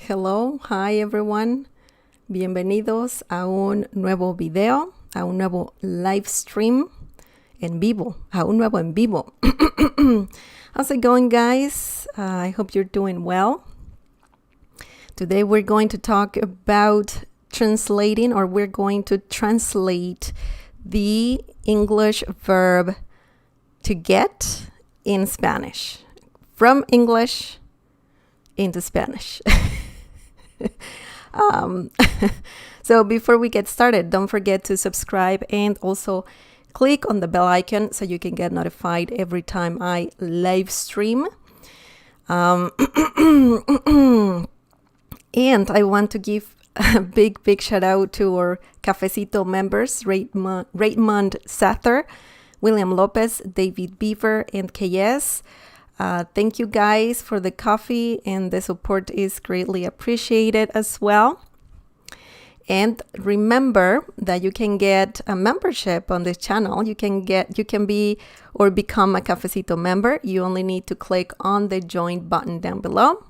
hello, hi everyone. Bienvenidos a un nuevo video, a un nuevo live stream en vivo, a un nuevo en vivo. How's it going, guys? I hope you're doing well. Today we're going to talk about translating, or we're going to translate the English verb to get in Spanish, from English into Spanish. So before we get started, don't forget to subscribe and also click on the bell icon so you can get notified every time I live stream. And I want to give a big shout out to our Cafecito members, Raymond Sather, William Lopez, David Beaver, and KS. Thank you guys for the coffee, and the support is greatly appreciated as well. And remember that you can get a membership on this channel. You can be or become a Cafecito member. You only need to click on the join button down below.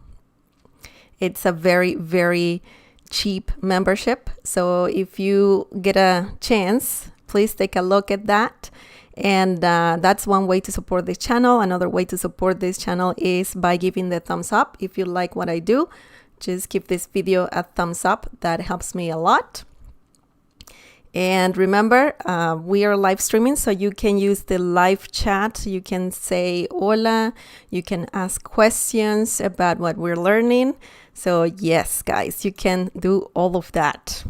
It's a very cheap membership. So if you get a chance, please take a look at that. And that's one way to support this channel. Another way to support this channel is by giving the thumbs up. If you like what I do, just give this video a thumbs up. That helps me a lot. And remember, we are live streaming, so you can use the live chat. You can say hola. You can ask questions about what we're learning. So yes, guys, you can do all of that.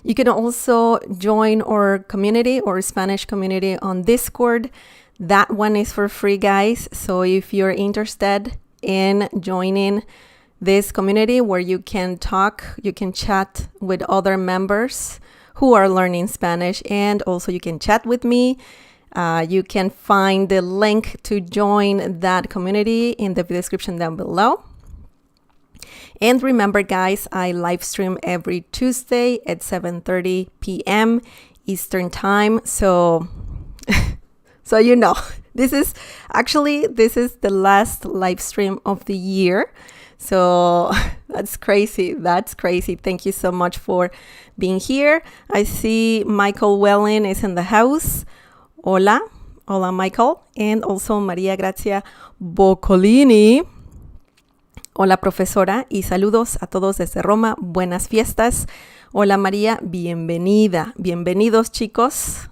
You can also join our community, or Spanish community, on Discord. That one is for free, guys. So if you're interested in joining this community where you can talk, you can chat with other members who are learning Spanish, and also you can chat with me. You can find the link to join that community in the description down below. And remember, guys, I live stream every Tuesday at 7:30 p.m. Eastern Time. So you know, this is the last live stream of the year. So that's crazy. Thank you so much for being here. I see Michael Welling is in the house. Hola, Michael. And also Maria Grazia Boccolini. Hola, profesora, y saludos a todos desde Roma. Buenas fiestas. Hola, María. Bienvenida. Bienvenidos, chicos.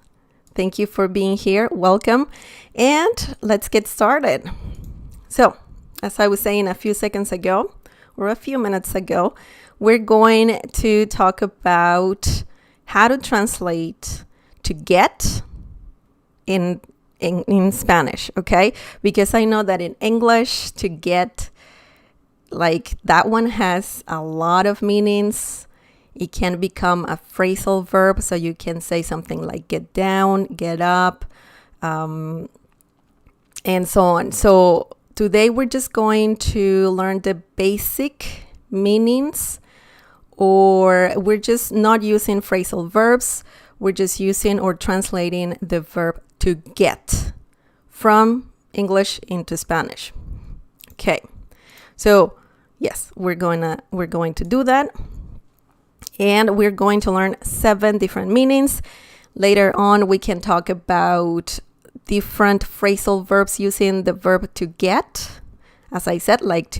Thank you for being here. Welcome. And let's get started. So, as I was saying a few seconds ago, or a few minutes ago, we're going to talk about how to translate to get in Spanish, okay? Because I know that in English, to get, like, that one has a lot of meanings. It can become a phrasal verb, so you can say something like get down, get up, and so on. So today we're just going to learn the basic meanings, or we're just not using phrasal verbs. We're just using or translating the verb to get from English into Spanish. Okay. So yes, we're going to do that. And we're going to learn 7 different meanings. Later on, we can talk about different phrasal verbs using the verb to get. As I said, like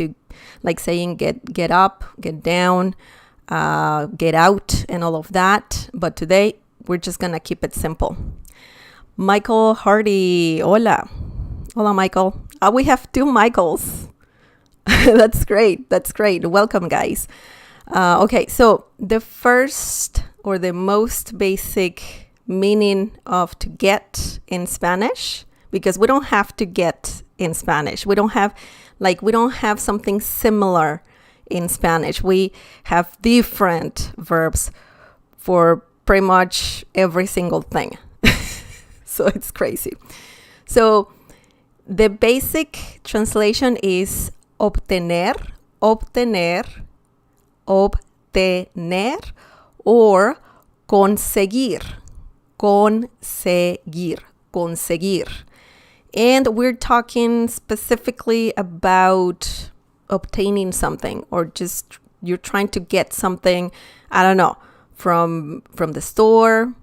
saying get up, get down, get out, and all of that. But today, we're just going to keep it simple. Michael Hardy, hola. Hola, Michael. We have 2 Michaels. That's great. Welcome, guys. Okay, so the first or the most basic meaning of to get in Spanish, because we don't have to get in Spanish. We don't have something similar in Spanish. We have different verbs for pretty much every single thing. So it's crazy. So the basic translation is obtener, or conseguir. And we're talking specifically about obtaining something, or just you're trying to get something, I don't know, from the store,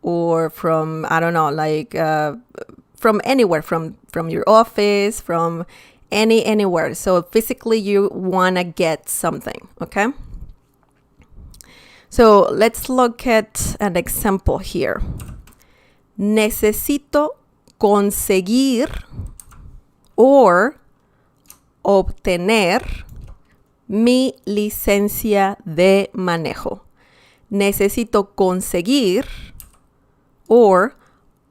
or from, I don't know, like from anywhere, from your office, from anywhere. So physically you want to get something, okay? So let's look at an example here. Necesito conseguir or obtener mi licencia de manejo. Necesito conseguir or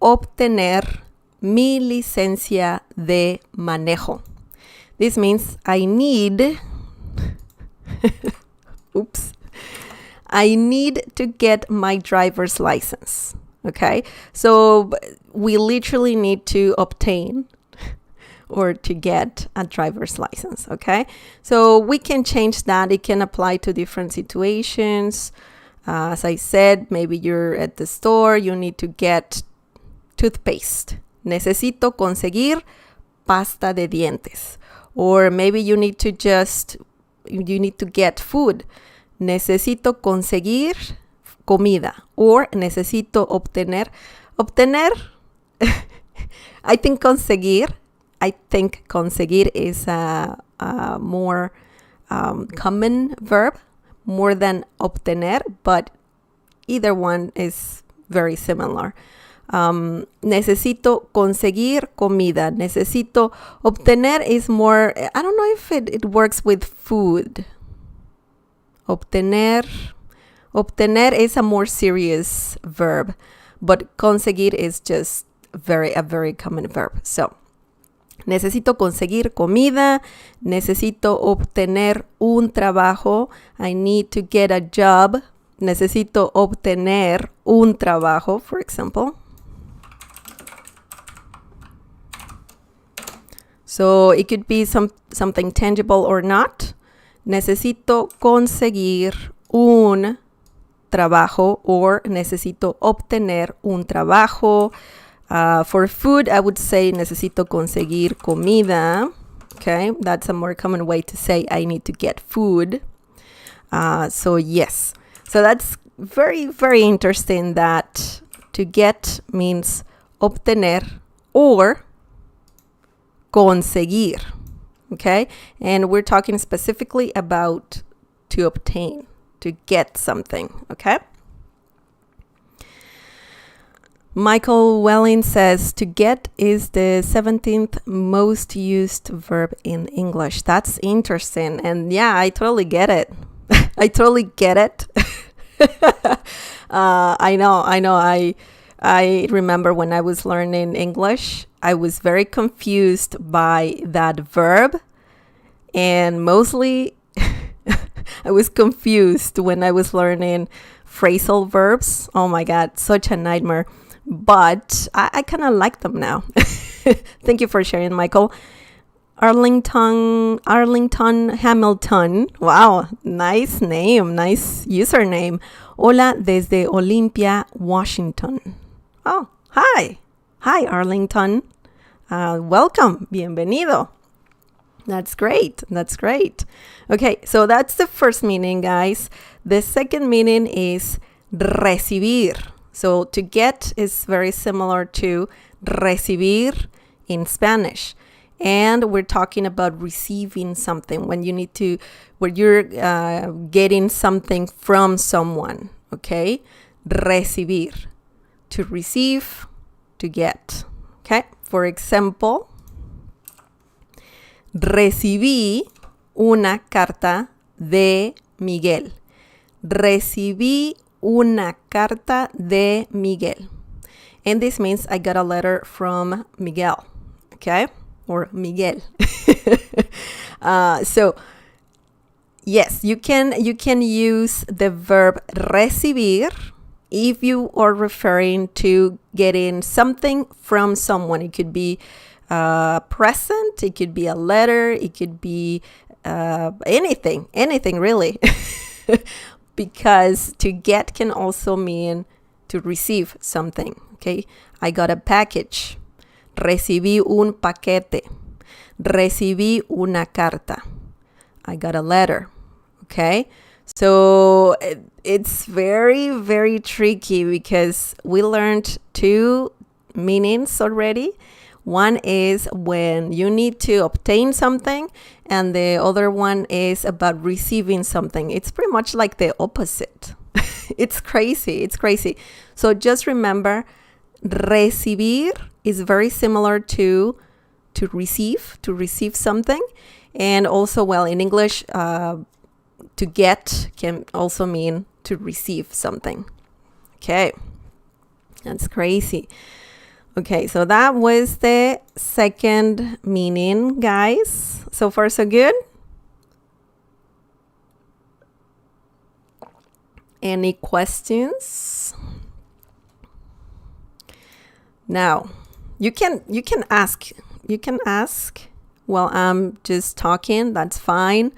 obtener mi licencia de manejo. This means I need I need to get my driver's license. Okay, so we literally need to obtain or to get a driver's license. Okay, so we can change that. It can apply to different situations. As I said, maybe you're at the store, you need to get toothpaste. Necesito conseguir pasta de dientes. Or maybe you need to get food. Necesito conseguir comida. Or necesito obtener. Obtener, I think conseguir is a more common verb, more than obtener, but either one is very similar. Necesito conseguir comida. Necesito obtener is more, I don't know if it works with food. Obtener is a more serious verb, but conseguir is just a very common verb. So, necesito conseguir comida. Necesito obtener un trabajo. I need to get a job. Necesito obtener un trabajo, for example. So it could be something tangible or not. Necesito conseguir un trabajo, or necesito obtener un trabajo. For food, I would say necesito conseguir comida. Okay, that's a more common way to say I need to get food. So yes, so that's very interesting that to get means obtener or conseguir. Okay, and we're talking specifically about to obtain, to get something. Okay. Michael Welling says to get is the 17th most used verb in English. That's interesting. And yeah, I totally get it. I totally get it. I know. I remember when I was learning English, I was very confused by that verb. And mostly I was confused when I was learning phrasal verbs. Oh my God, such a nightmare. But I kind of like them now. Thank you for sharing, Michael. Arlington Hamilton. Wow, nice name, nice username. Hola desde Olympia, Washington. Oh, hi. Hi, Arlington. Welcome. Bienvenido. That's great. Okay, so that's the first meaning, guys. The second meaning is recibir. So to get is very similar to recibir in Spanish. And we're talking about receiving something when you're getting something from someone. Okay? Recibir. To receive, to get. Okay? For example, recibí una carta de Miguel. Recibí una carta de Miguel. And this means I got a letter from Miguel. Okay? Or Miguel. So, yes, you can use the verb recibir if you are referring to getting something from someone. It could be a present, it could be a letter, it could be anything really. Because to get can also mean to receive something, okay? I got a package. Recibí un paquete. Recibí una carta. I got a letter, Okay, so it's very, very tricky because we learned two meanings already. One is when you need to obtain something, and the other one is about receiving something. It's pretty much like the opposite. It's crazy. It's crazy. So just remember, recibir is very similar to receive something. And also, well, in English, to get can also mean to receive something. Okay, that's crazy. Okay, so that was the second meaning, guys. So far, so good? Any questions? Now, you can ask. You can ask while I'm just talking. That's fine.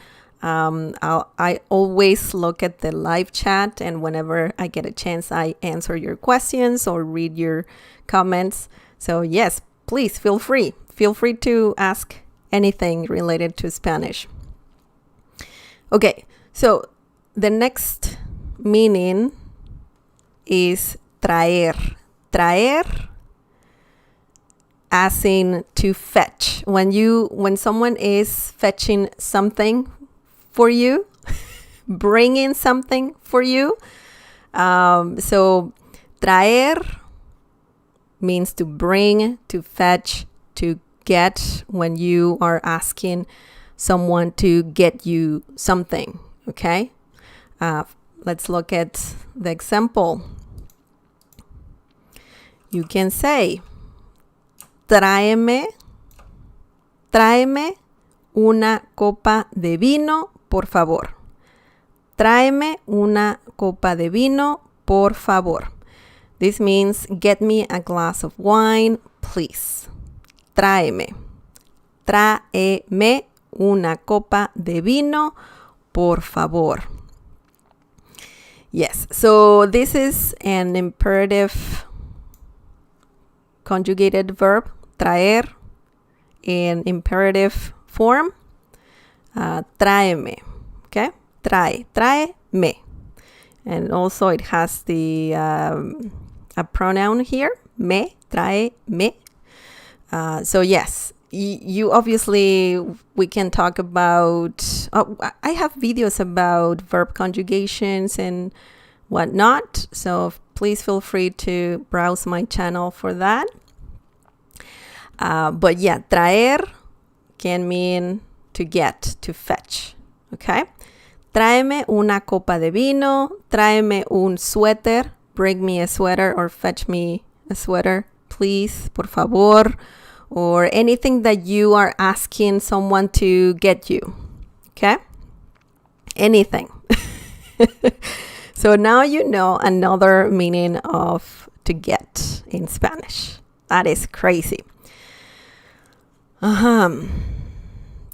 I always look at the live chat, and whenever I get a chance, I answer your questions or read your comments. So yes, please feel free. Feel free to ask anything related to Spanish. Okay, so the next meaning is traer. Traer, as in to fetch. When someone is fetching something for you, bringing something for you. So traer means to bring, to fetch, to get, when you are asking someone to get you something. Okay, let's look at the example. You can say, tráeme una copa de vino, por favor. Tráeme una copa de vino, por favor. This means get me a glass of wine, please. Tráeme una copa de vino, por favor. Yes, so this is an imperative conjugated verb, traer, in imperative form. Tráeme, okay? Tráeme. And also it has the a pronoun here, me, tráeme. So yes, you obviously, we can talk about, I have videos about verb conjugations and whatnot. So please feel free to browse my channel for that. But yeah, traer can mean to get, to fetch. Okay? Tráeme una copa de vino. Tráeme un suéter. Bring me a sweater or fetch me a sweater, please, por favor. Or anything that you are asking someone to get you. Okay? Anything. So now you know another meaning of to get in Spanish. That is crazy.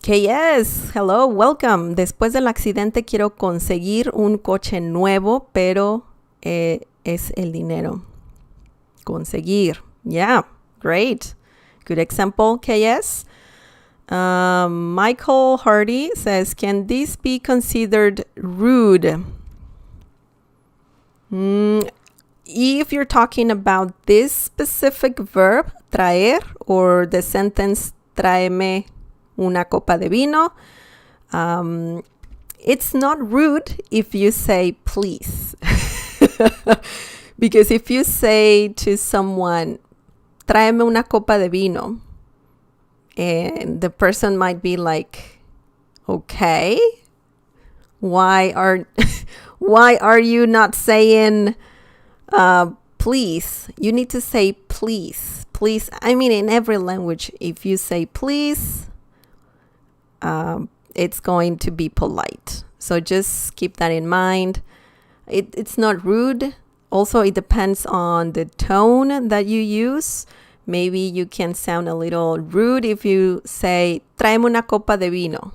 Okay, yes. Hello, welcome. Después del accidente quiero conseguir un coche nuevo, pero es el dinero. Conseguir. Yeah, great. Good example, KS. Michael Hardy says, can this be considered rude? If you're talking about this specific verb, traer, or the sentence, tráeme una copa de vino, it's not rude if you say please. Because if you say to someone, tráeme una copa de vino, and the person might be like, okay, why are you not saying please? You need to say please. Please, I mean, in every language, if you say please, it's going to be polite. So just keep that in mind. It's not rude. Also, it depends on the tone that you use. Maybe you can sound a little rude if you say, tráeme una copa de vino.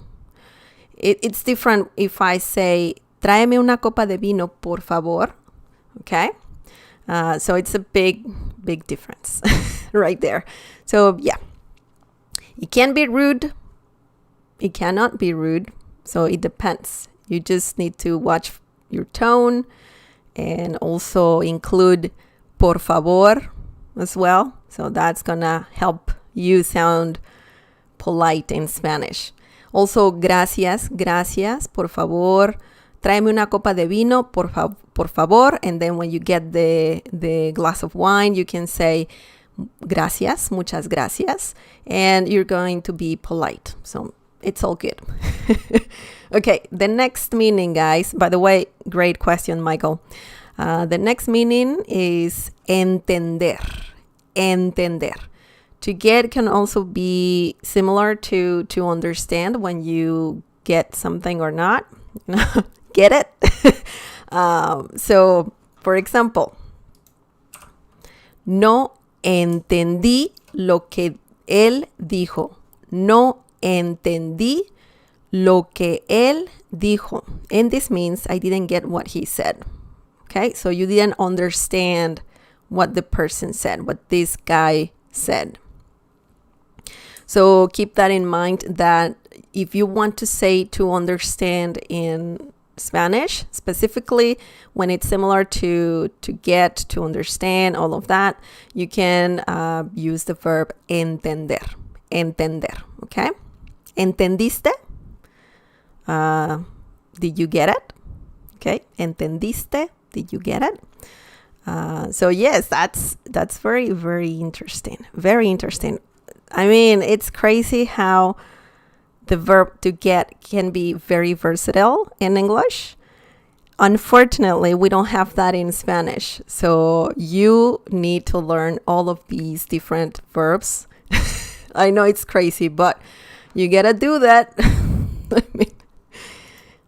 It's different if I say, tráeme una copa de vino, por favor. Okay? So it's a big difference right there. So yeah, it can be rude. It cannot be rude. So it depends. You just need to watch your tone and also include por favor as well. So that's gonna help you sound polite in Spanish. Also, gracias, gracias, por favor. Tráeme una copa de vino, por favor. And then when you get the glass of wine, you can say gracias, muchas gracias. And you're going to be polite. So it's all good. Okay, the next meaning, guys. By the way, great question, Michael. The next meaning is entender. Entender. To get can also be similar to understand when you get something or not. Get it? So, for example, no entendí lo que él dijo. No entendí lo que él dijo. And this means I didn't get what he said. Okay, so you didn't understand what the person said, what this guy said. So keep that in mind, that if you want to say to understand in Spanish, specifically when it's similar to get, to understand, all of that, you can use the verb entender. Entender, okay? ¿Entendiste? Did you get it? Okay, ¿entendiste? Did you get it? So yes, that's very, very interesting. Very interesting. I mean, it's crazy how the verb to get can be very versatile in English. Unfortunately, we don't have that in Spanish. So you need to learn all of these different verbs. I know it's crazy, but you gotta do that. I mean,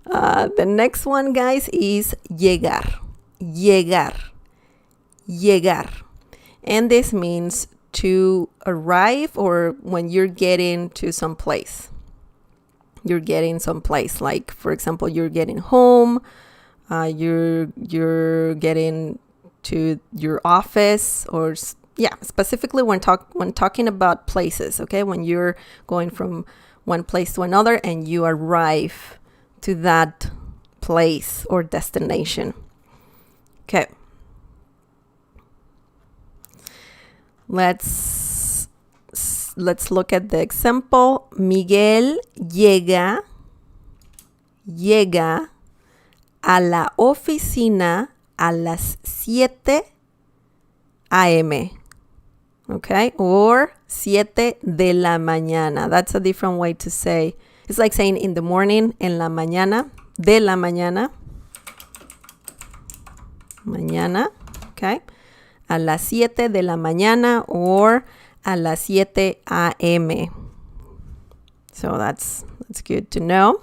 the next one, guys, is llegar. Llegar. Llegar. And this means to arrive, or when you're getting to some place. You're getting someplace, like, for example, you're getting home, you're getting to your office, or specifically when talking about places, okay? When you're going from one place to another and you arrive to that place or destination. Okay. Let's look at the example. Miguel llega a la oficina a las 7 a.m. Okay? Or 7 de la mañana. That's a different way to say. It's like saying in the morning, en la mañana, de la mañana. Mañana. Okay? A las 7 de la mañana or a las 7 a.m. So that's good to know.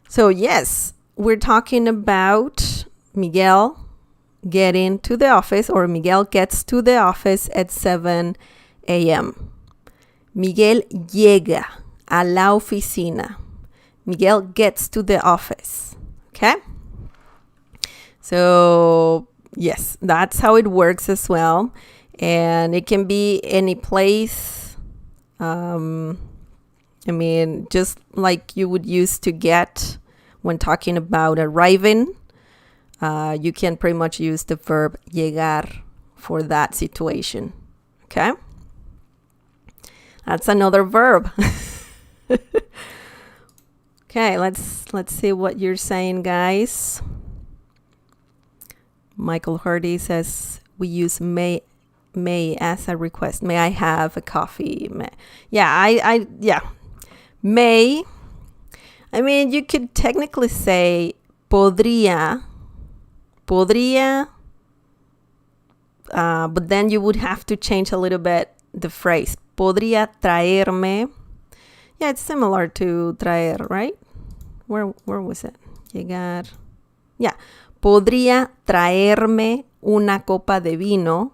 So yes, we're talking about Miguel getting to the office, or Miguel gets to the office at 7 a.m. Miguel llega a la oficina. Miguel gets to the office. Okay? So yes, that's how it works as well. And it can be any place. I mean, just like you would use to get when talking about arriving, you can pretty much use the verb llegar for that situation. Okay? That's another verb. Okay, let's see what you're saying, guys. Michael Hardy says we use may as a request. May I have a coffee? May. I mean, you could technically say podria, but then you would have to change a little bit the phrase. Podría traerme. Yeah, it's similar to traer, right? Where was it? Llegar. Yeah. Podría traerme una copa de vino,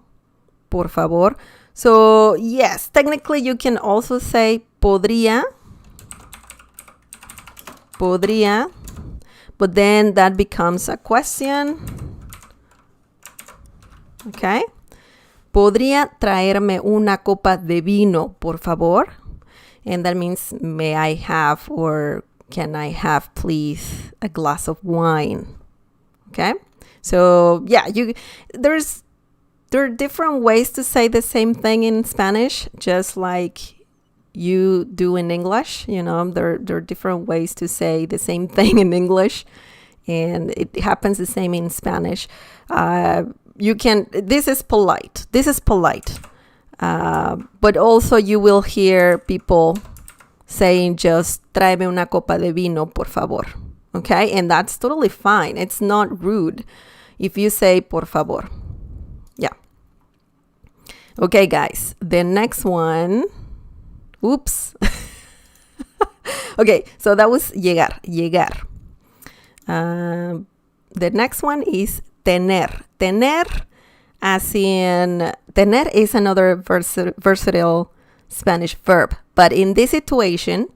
por favor. So, yes, technically you can also say podría, but then that becomes a question. Okay? Podría traerme una copa de vino, por favor. And that means may I have, or can I have, please, a glass of wine? Okay? So, yeah, there are different ways to say the same thing in Spanish, just like you do in English. You know, there are different ways to say the same thing in English, and it happens the same in Spanish. This is polite. But also you will hear people saying just tráeme una copa de vino, por favor. Okay? And that's totally fine. It's not rude if you say por favor. Yeah. Okay, guys. The next one. Oops. Okay, so that was llegar. The next one is tener. Tener, as in, tener is another versatile Spanish verb. But in this situation,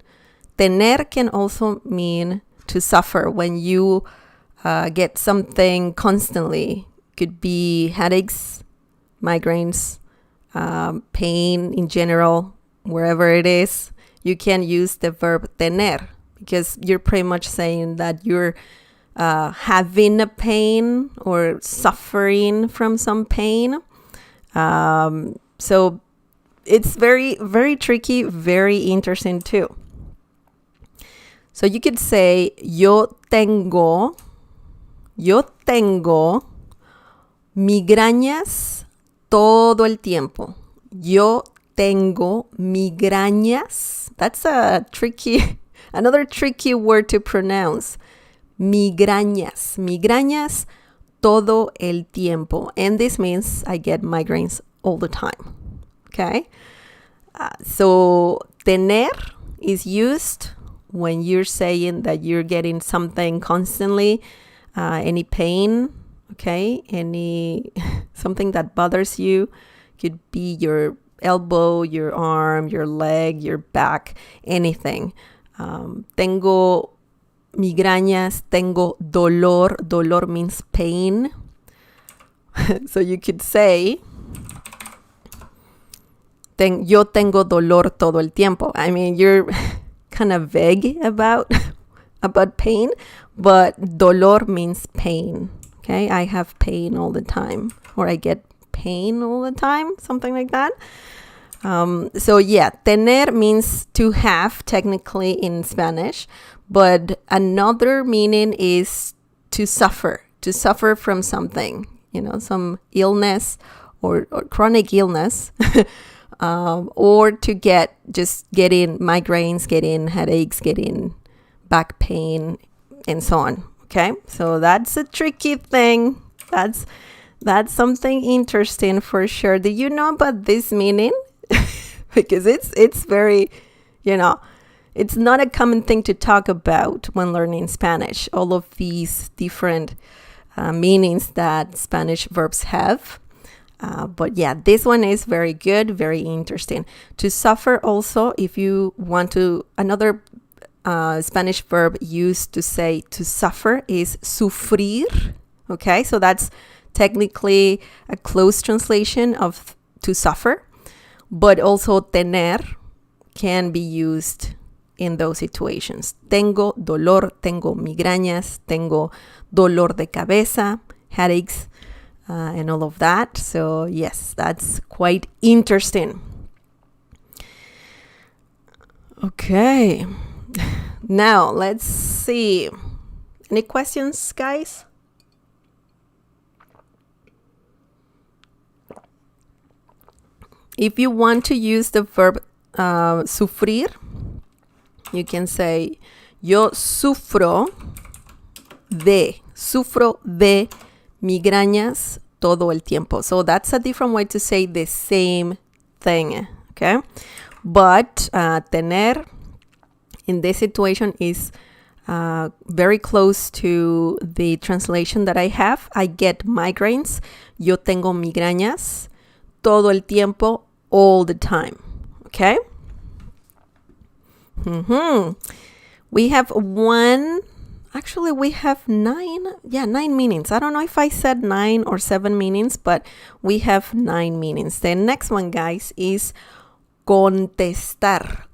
tener can also mean to suffer when you get something constantly. Could be headaches, migraines, pain in general, wherever it is. You can use the verb tener because you're pretty much saying that you're having a pain or suffering from some pain. So it's very, very tricky, very interesting too. So you could say, yo tengo migrañas todo el tiempo. Yo tengo migrañas. That's another tricky word to pronounce. Migrañas todo el tiempo. And this means I get migraines all the time. Okay? So tener is used when you're saying that you're getting something constantly, any pain, okay? Something that bothers you. Could be your elbow, your arm, your leg, your back, anything. Tengo migrañas, tengo dolor. Dolor means pain. So you could say, yo tengo dolor todo el tiempo. I mean, you're kind of vague about pain, but dolor means pain. Okay, I have pain all the time, or I get pain all the time, something like that. So yeah, tener means to have technically in Spanish, but another meaning is to suffer from something, some illness or chronic illness, or to getting migraines, getting headaches, getting back pain, and so on. Okay, so that's a tricky thing. That's something interesting for sure. Do you know about this meaning? Because it's very, it's not a common thing to talk about when learning Spanish. All of these different meanings that Spanish verbs have. But yeah, this one is very good, very interesting. To suffer also, if you want to, another Spanish verb used to say to suffer is sufrir. Okay, so that's technically a close translation of to suffer. But also tener can be used in those situations. Tengo dolor, tengo migrañas, tengo dolor de cabeza, headaches, and all of that. So yes, that's quite interesting. Okay, now let's see. Any questions, guys? If you want to use the verb sufrir, you can say yo sufro de migrañas todo el tiempo. So that's a different way to say the same thing, okay? But tener in this situation is very close to the translation that I have. I get migraines. Yo tengo migrañas todo el tiempo, all the time. Okay? We have we have 9 meanings. I don't know if I said 9 or 7 meanings, but we have 9 meanings. The next one, guys, is contestar.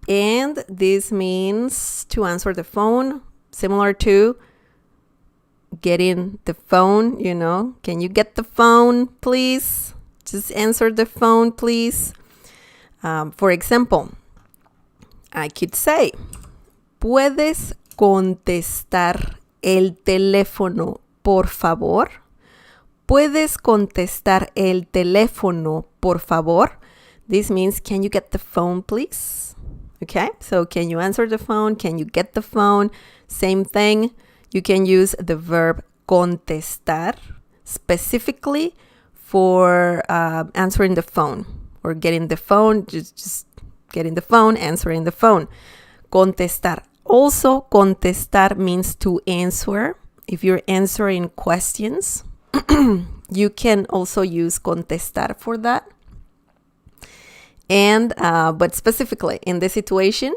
And this means to answer the phone, similar to getting the phone, you know. Can you get the phone, please? Just answer the phone, please. For example, I could say, ¿puedes contestar el teléfono, por favor? ¿Puedes contestar el teléfono, por favor? This means, can you get the phone, please? Okay, so can you answer the phone? Can you get the phone? Same thing. You can use the verb contestar specifically for answering the phone or getting the phone, just getting the phone, answering the phone. Contestar. Also, contestar means to answer. If you're answering questions, you can also use contestar for that. And but specifically in this situation,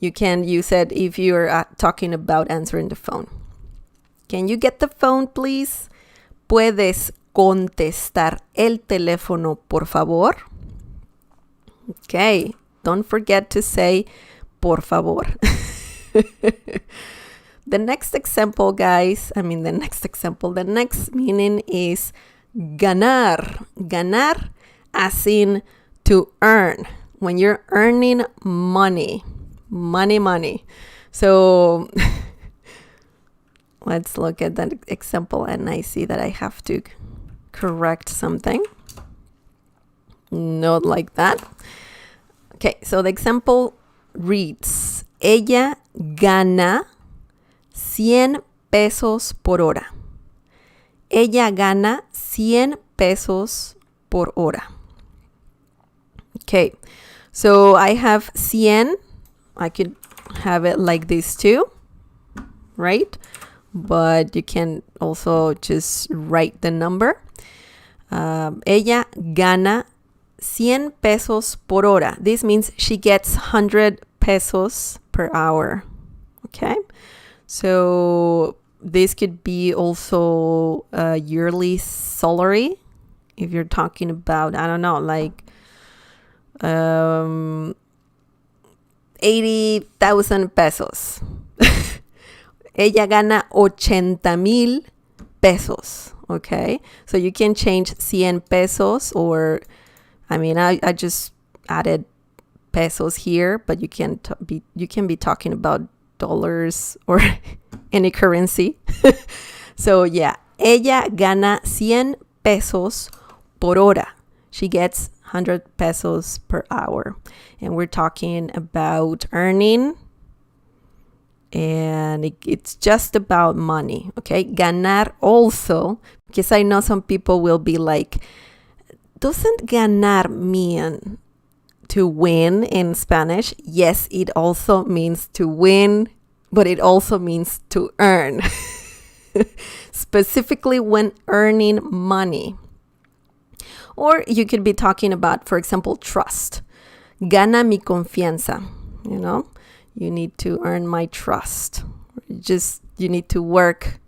you can use it if you're talking about answering the phone. Can you get the phone, please? ¿Puedes contestar el teléfono, por favor? Okay, don't forget to say por favor. The next meaning is ganar. Ganar as in to earn. When you're earning money. Money. So let's look at that example, and I see that I have to correct something. Not like that. Okay, so the example reads, ella gana 100 pesos por hora. Ella gana 100 pesos por hora. Okay, so I have 100. I could have it like this too, right? But you can also just write the number. Ella gana 100 pesos por hora. This means she gets 100 pesos per hour. Okay, so this could be also a yearly salary. If you're talking about, I don't know, like 80,000 pesos. Ella gana 80,000 pesos. Okay, so you can change 100 pesos, or I just added pesos here, but you can be talking about dollars or any currency. So yeah, ella gana 100 pesos por hora. She gets 100 pesos per hour. And we're talking about earning, and it's just about money. Okay, ganar also, because I know some people will be like, doesn't ganar mean to win in Spanish? Yes, it also means to win, but it also means to earn. Specifically when earning money. Or you could be talking about, for example, trust. Gana mi confianza. You know, you need to earn my trust. You need to work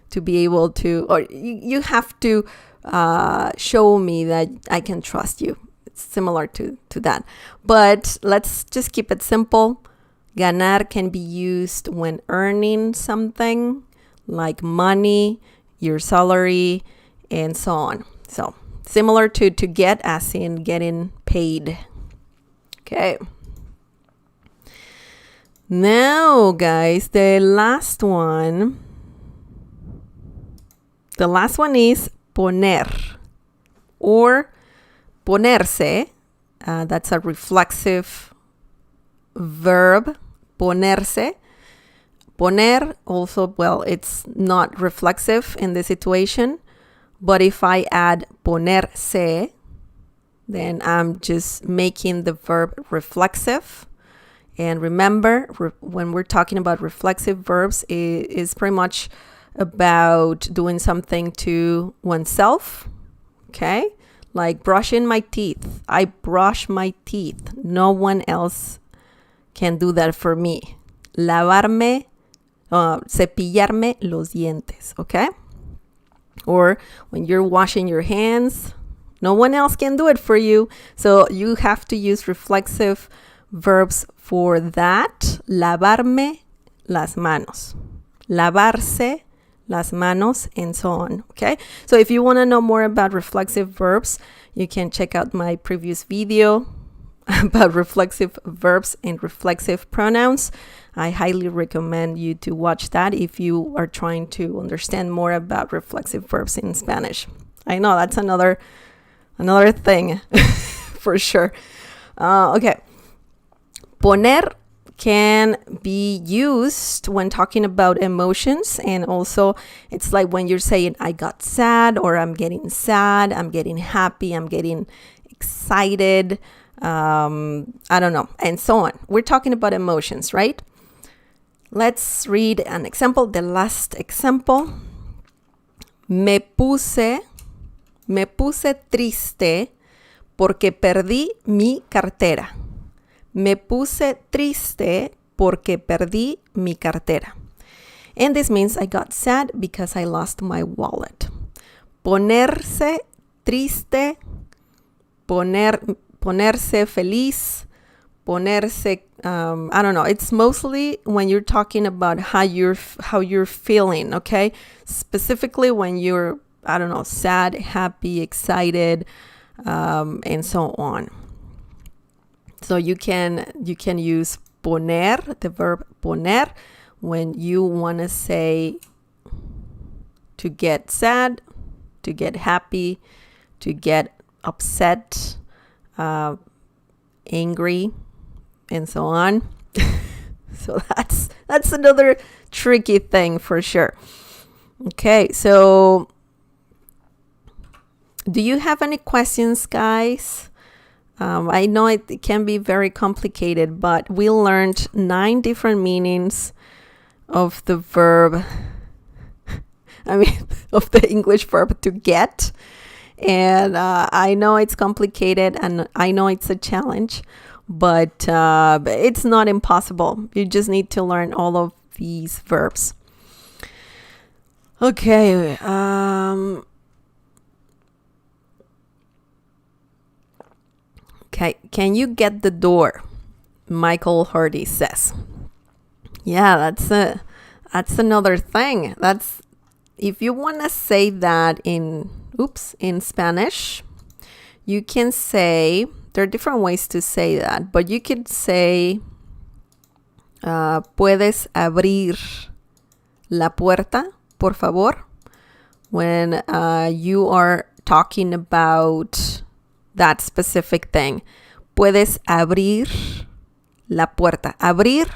to be able to, or you have to show me that I can trust you. It's similar to that. But let's just keep it simple. Ganar can be used when earning something like money, your salary, and so on. So similar to get, as in getting paid. Okay. Now, guys, the last one is poner or ponerse. That's a reflexive verb, ponerse. Poner also, well, it's not reflexive in this situation, but if I add ponerse, then I'm just making the verb reflexive. And remember, when we're talking about reflexive verbs, it is pretty much about doing something to oneself. Okay? Like brushing my teeth. I brush my teeth. No one else can do that for me. Cepillarme los dientes. Okay? Or when you're washing your hands, no one else can do it for you. So you have to use reflexive verbs for that, lavarme las manos, lavarse las manos, and so on, okay? So if you want to know more about reflexive verbs, you can check out my previous video about reflexive verbs and reflexive pronouns. I highly recommend you to watch that if you are trying to understand more about reflexive verbs in Spanish. I know that's another thing for sure. Okay. Poner can be used when talking about emotions, and also it's like when you're saying I got sad, or I'm getting sad, I'm getting happy, I'm getting excited, I don't know, and so on. We're talking about emotions, right? Let's read an example, the last example. Me puse triste porque perdí mi cartera. Me puse triste porque perdí mi cartera. And this means I got sad because I lost my wallet. Ponerse triste, ponerse feliz, ponerse, I don't know. It's mostly when you're talking about how you're feeling, okay? Specifically when you're, I don't know, sad, happy, excited, and so on. So you can use poner, the verb poner, when you want to say to get sad, to get happy, to get upset, angry, and so on. So that's another tricky thing for sure. Okay, so do you have any questions, guys? I know it can be very complicated, but we learned 9 different meanings of the verb, of the English verb to get. And I know it's complicated, and I know it's a challenge, but it's not impossible. You just need to learn all of these verbs. Okay. Okay, can you get the door? Michael Hardy says. Yeah, that's another thing. That's if you want to say that in Spanish, you can say, there are different ways to say that, but you could say puedes abrir la puerta, por favor, when you are talking about that specific thing. Puedes abrir la puerta. Abrir,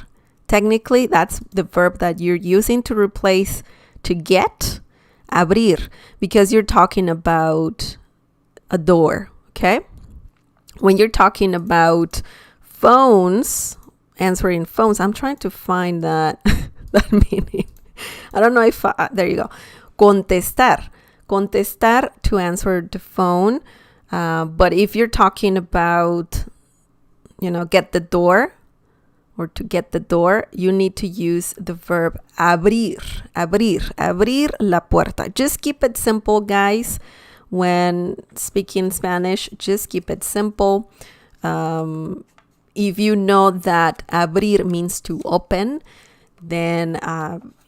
technically, that's the verb that you're using to replace to get. Abrir, because you're talking about a door, okay? When you're talking about phones, answering phones, I'm trying to find that meaning. I don't know if, there you go. Contestar to answer the phone. But if you're talking about, get the door, or to get the door, you need to use the verb abrir la puerta. Just keep it simple, guys. When speaking Spanish, just keep it simple. If you know that abrir means to open, then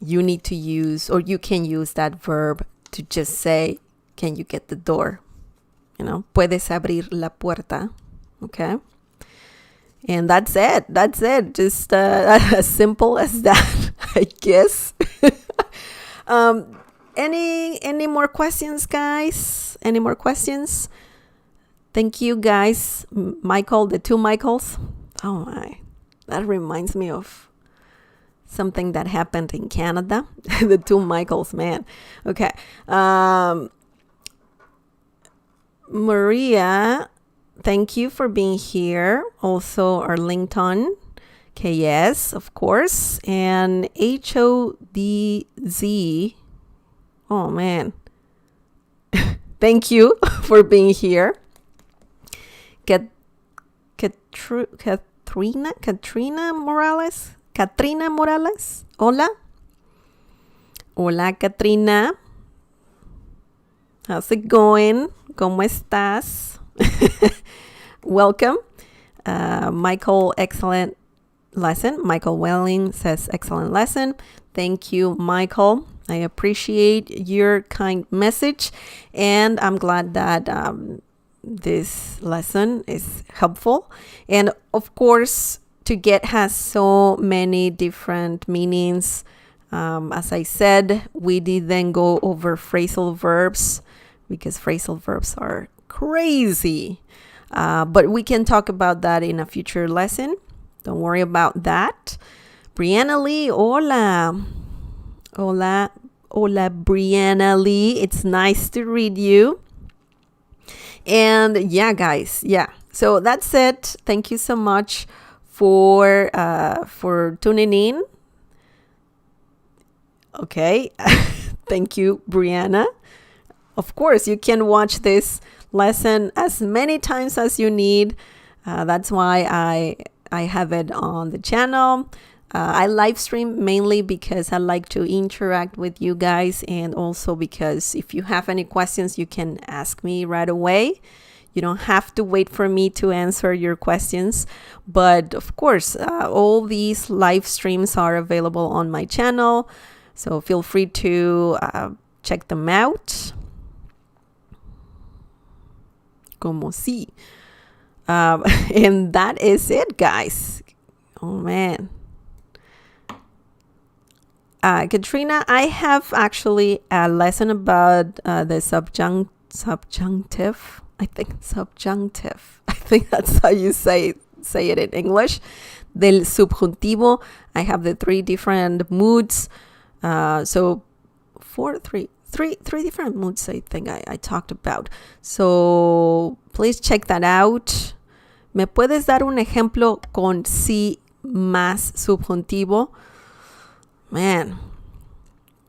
you need to use, or you can use that verb to just say, can you get the door? Puedes abrir la puerta, okay? And that's it. Just as simple as that, I guess. Any more questions, guys? Any more questions? Thank you, guys. Michael, the 2 Michaels. Oh my, that reminds me of something that happened in Canada. The 2 Michaels, man. Okay. Maria, thank you for being here. Also, Arlington, KS, of course, and HODZ. Oh man, thank you for being here. Katrina Morales. Hola, Katrina. How's it going? ¿Cómo estás? Welcome. Michael, excellent lesson. Michael Welling says excellent lesson. Thank you, Michael. I appreciate your kind message, and I'm glad that this lesson is helpful. And of course, to get has so many different meanings. As I said, we didn't go over phrasal verbs because phrasal verbs are crazy. But we can talk about that in a future lesson. Don't worry about that. Brianna Lee, hola. Hola, Brianna Lee. It's nice to read you. And yeah, guys, yeah. So that's it. Thank you so much for tuning in. Okay. Thank you, Brianna. Of course, you can watch this lesson as many times as you need. That's why I have it on the channel. I live stream mainly because I like to interact with you guys, and also because if you have any questions, you can ask me right away. You don't have to wait for me to answer your questions. But of course, all these live streams are available on my channel. So feel free to check them out. Como si. And that is it, guys. Oh, man. Katrina, I have actually a lesson about the subjunctive. I think subjunctive. I think that's how you say it in English. Del subjuntivo. I have the 3 different moods. So three different moods I think I talked about. So please check that out. ¿Me puedes dar un ejemplo con sí más subjuntivo? Man,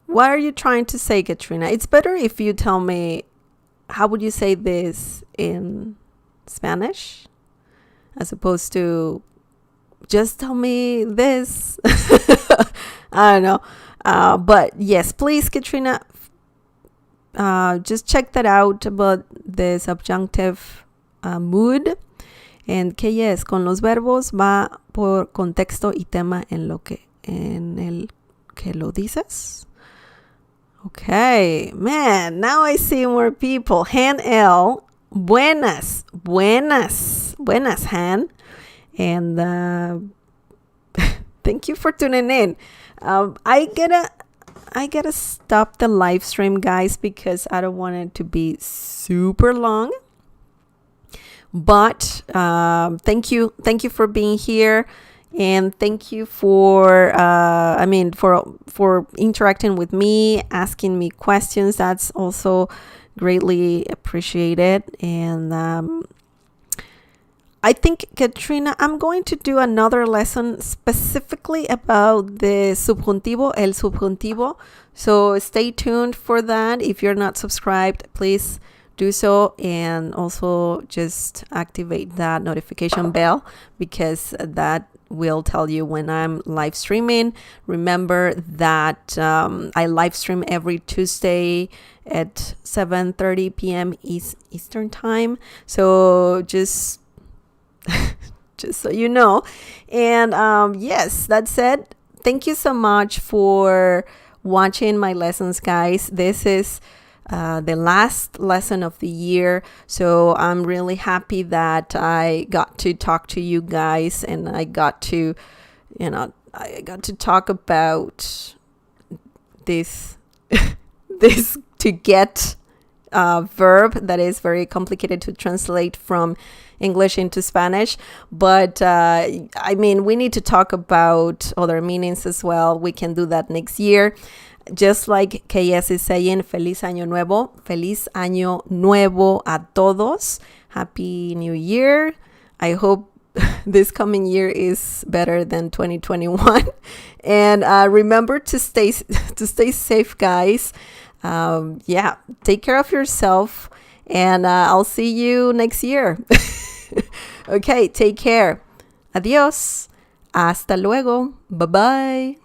what are you trying to say, Katrina? It's better if you tell me, how would you say this in Spanish? As opposed to just tell me this. I don't know. But yes, please, Katrina, just check that out about the subjunctive mood. And que yes, con los verbos va por contexto y tema en el que lo dices. Okay, man, now I see more people. Han L, buenas, Han. And thank you for tuning in. I gotta stop the live stream, guys, because I don't want it to be super long. But thank you for being here, and thank you for for interacting with me, asking me questions. That's also greatly appreciated. And I think, Katrina, I'm going to do another lesson specifically about the subjuntivo, el subjuntivo. So stay tuned for that. If you're not subscribed, please do so, and also just activate that notification bell, because that will tell you when I'm live streaming. Remember that I live stream every Tuesday at 7:30 p.m. Eastern time. So just so you know. And yes, that's it. Thank you so much for watching my lessons, guys. This is the last lesson of the year, so I'm really happy that I got to talk to you guys, and I got to talk about this to get verb that is very complicated to translate from English into Spanish. But we need to talk about other meanings as well. We can do that next year. Just like KS is saying, Feliz Año Nuevo. Feliz Año Nuevo a todos. Happy New Year. I hope this coming year is better than 2021. And remember to stay safe, guys. Take care of yourself. And I'll see you next year. Okay, take care. Adiós. Hasta luego. Bye-bye.